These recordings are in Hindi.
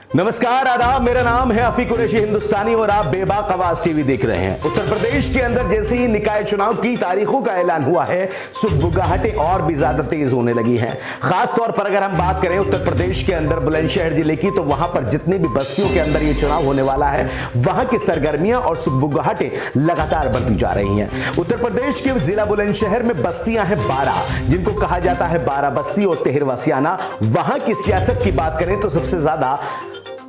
नमस्कार, आदाब। मेरा नाम है अफी कुरैशी हिंदुस्तानी और आप बेबाक आवाज टीवी देख रहे हैं। उत्तर प्रदेश के अंदर जैसे ही निकाय चुनाव की तारीखों का ऐलान हुआ है, सुगबुगाहटें और भी ज्यादा तेज होने लगी हैं। खास तौर पर अगर हम बात करें उत्तर प्रदेश के अंदर बुलंदशहर जिले की, तो वहां पर जितनी भी बस्तियों के अंदर ये चुनाव होने वाला है, वहां की सरगर्मियां और सुगबुगाहटें लगातार बढ़ती जा रही हैं। उत्तर प्रदेश के जिला बुलंदशहर में बस्तियां हैं 12, जिनको कहा जाता है 12 बस्ती और तेहरवासियाना। वहां की सियासत की बात करें तो सबसे ज्यादा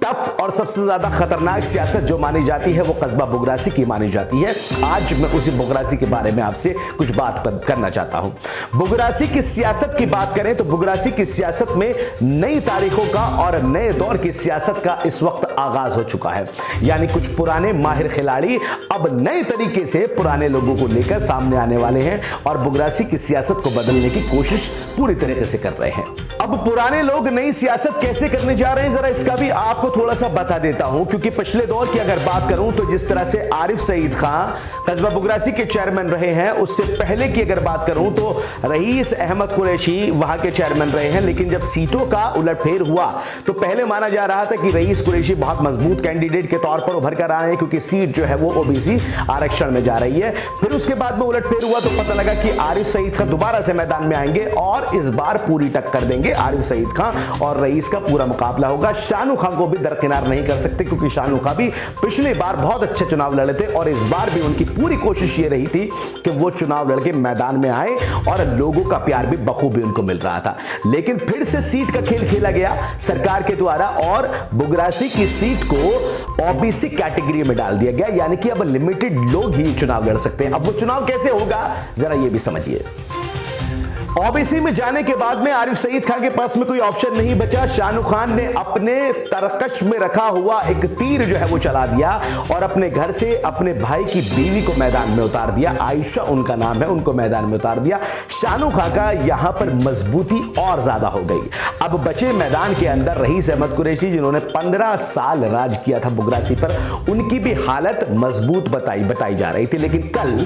टफ और सबसे ज्यादा खतरनाक सियासत जो मानी जाती है वो कस्बा बुगरासी की मानी जाती है। आज मैं उसी बुगरासी के बारे में आपसे कुछ बात करना चाहता हूं। बुगरासी की सियासत की बात करें तो बुगरासी की सियासत में नई तारीखों का और नए दौर की सियासत का इस वक्त आगाज हो चुका है। यानी कुछ पुराने माहिर खिलाड़ी अब नए तरीके से पुराने लोगों को लेकर सामने आने वाले हैं और बुगरासी की सियासत को बदलने की कोशिश पूरी तरीके से कर रहे हैं। अब पुराने लोग नई सियासत कैसे करने जा रहे हैं, जरा इसका भी आपको थोड़ा सा बता देता हूं। क्योंकि पिछले दौर की अगर बात करूं तो जिस तरह से आरिफ सईद खान कस्बा बुगरासी के चेयरमैन रहे हैं, उससे पहले की अगर बात करूं तो रईस अहमद कुरैशी वहां के चेयरमैन रहे हैं। लेकिन जब सीटों का उलटफेर हुआ तो पहले माना जा रहा था कि रईस कुरैशी बहुत मजबूत कैंडिडेट के तौर पर उभर कर आए हैं, क्योंकि सीट जो है वो ओबीसी आरक्षण में जा रही है। फिर उसके बाद में उलटफेर हुआ तो पता लगा कि आरिफ सईद खान दोबारा से मैदान में आएंगे और इस बार पूरी टक्कर देंगे। आरिफ सईद खान और रईस का पूरा मुकाबला होगा। शानू खान को भी दरकिनार नहीं कर सकते, क्योंकि शानू खान भी पिछली बार बहुत अच्छे चुनाव लड़े थे और इस बार भी उनकी पूरी कोशिश ये रही थी कि वो चुनाव लड़के मैदान में आए और लोगों का प्यार भी बखूबी उनको मिल रहा था। लेकिन फिर से सीट का खेल खेला गया सरकार के द्वारा और बुगरासी की सीट को ओबीसी कैटेगरी में डाल दिया गया। यानी कि अब लिमिटेड लोग ही चुनाव लड़ सकते हैं। अब वो चुनाव कैसे होगा जरा ये भी समझिए। ओबीसी में जाने के बाद में आरिफ सईद खान के पास में कोई ऑप्शन नहीं बचा। शानू खान ने अपने तरकश में रखा हुआ एक तीर जो है वो चला दिया और अपने घर से अपने भाई की बीवी को मैदान में उतार दिया। आयशा उनका नाम है, उनको मैदान में उतार दिया। शानू खान का यहां पर मजबूती और ज्यादा हो गई। अब बचे मैदान के अंदर रईस अहमद कुरैशी, जिन्होंने 15 साल राज किया था बुगरासी पर, उनकी भी हालत मजबूत बताई जा रही थी। लेकिन कल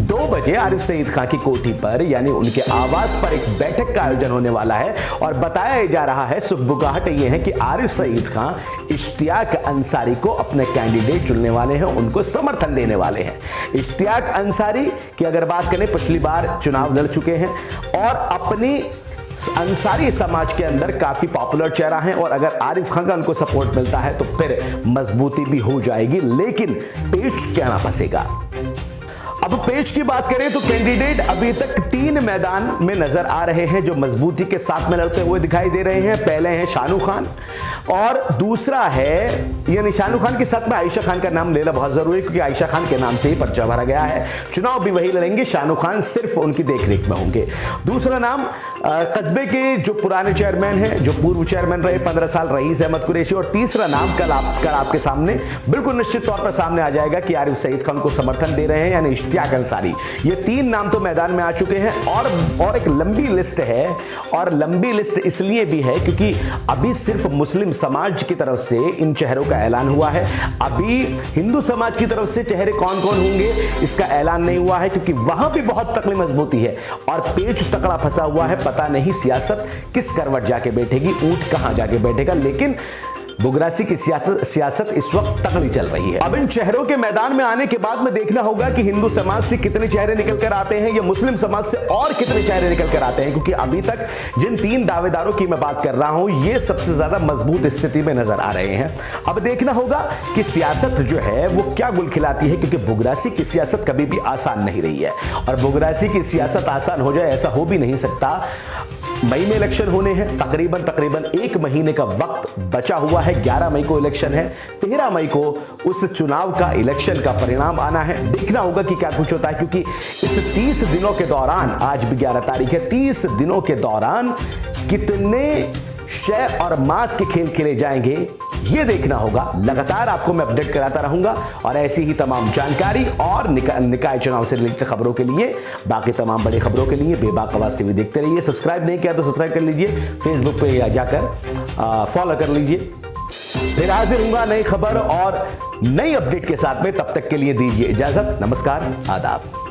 2 बजे आरिफ सईद खान की कोठी पर यानी उनके आवास पर एक बैठक का आयोजन होने वाला है और बताया जा रहा है, सुगबुगाहट ये है कि आरिफ सईद खान इश्तियाक अंसारी को अपने कैंडिडेट चुनने वाले हैं, उनको समर्थन देने वाले हैं। इश्तियाक अंसारी की अगर बात करें, पिछली बार चुनाव लड़ चुके हैं और अपनी अंसारी समाज के अंदर काफी पॉपुलर चेहरा है और अगर आरिफ खान का उनको सपोर्ट मिलता है तो फिर मजबूती भी हो जाएगी। लेकिन पेच क्या ना फंसेगा। अब पेच की बात करें तो कैंडिडेट अभी तक 3 मैदान में नजर आ रहे हैं जो मजबूती के साथ में लड़ते हुए दिखाई दे रहे हैं। पहले हैं शानू खान और दूसरा है, यानी शानू खान के साथ में आयशा खान का नाम लेना बहुत जरूरी है, क्योंकि आयशा खान के नाम से ही पर्चा भरा गया है। चुनाव भी वही लड़ेंगे, शानू खान सिर्फ उनकी देखरेख में होंगे। दूसरा नाम कस्बे के जो पुराने चेयरमैन हैं, जो पूर्व चेयरमैन रहे 15 साल, रईस अहमद कुरैशी। और तीसरा नाम कल आपके सामने बिल्कुल निश्चित तौर पर सामने आ जाएगा कि आरिफ सईद खान को समर्थन दे रहे हैं, यानी इश्तियाक अंसारी। ये 3 नाम तो मैदान में आ चुके हैं और एक लंबी लिस्ट है। और लंबी लिस्ट इसलिए भी है क्योंकि अभी सिर्फ मुस्लिम समाज की तरफ से इन चेहरों का ऐलान हुआ है। अभी हिंदू समाज की तरफ से चेहरे कौन कौन होंगे इसका ऐलान नहीं हुआ है, क्योंकि वहां भी बहुत तकड़ी मजबूती है और पेच तकड़ा फंसा हुआ है। पता नहीं सियासत किस करवट जाके बैठेगी, ऊंट कहां जाके बैठेगा। लेकिन बुगरासी की सियासत इस वक्त तगड़ी चल रही है। अब इन चेहरों के मैदान में आने के बाद में देखना होगा कि हिंदू समाज से कितने चेहरे निकल कर आते हैं या मुस्लिम समाज से और कितने चेहरे निकल कर आते हैं, क्योंकि अभी तक जिन 3 दावेदारों की मैं बात कर रहा हूं ये सबसे ज्यादा मजबूत स्थिति में नजर आ रहे हैं। अब देखना होगा कि सियासत जो है वो क्या गुल खिलाती है, क्योंकि बुगरासी की सियासत कभी भी आसान नहीं रही है और बुगरासी की सियासत आसान हो जाए ऐसा हो भी नहीं सकता। मई में इलेक्शन होने हैं, तकरीबन 1 महीने का वक्त बचा हुआ है। 11 मई को इलेक्शन है, 13 मई को उस चुनाव का इलेक्शन का परिणाम आना है। देखना होगा कि क्या कुछ होता है, क्योंकि इस 30 दिनों के दौरान, आज भी 11 तारीख है, 30 दिनों के दौरान कितने शय और मात के खेल खेले जाएंगे ये देखना होगा। लगातार आपको मैं अपडेट कराता रहूंगा और ऐसी ही तमाम जानकारी और निकाय चुनाव से रिलेटेड खबरों के लिए, बाकी तमाम बड़ी खबरों के लिए बेबाक आवाज टीवी देखते रहिए। सब्सक्राइब नहीं किया तो सब्सक्राइब कर लीजिए, फेसबुक पे जाकर फॉलो कर लीजिए। फिर हाजिर होगा नई खबर और नई अपडेट के साथ में, तब तक के लिए दीजिए इजाजत। नमस्कार, आदाब।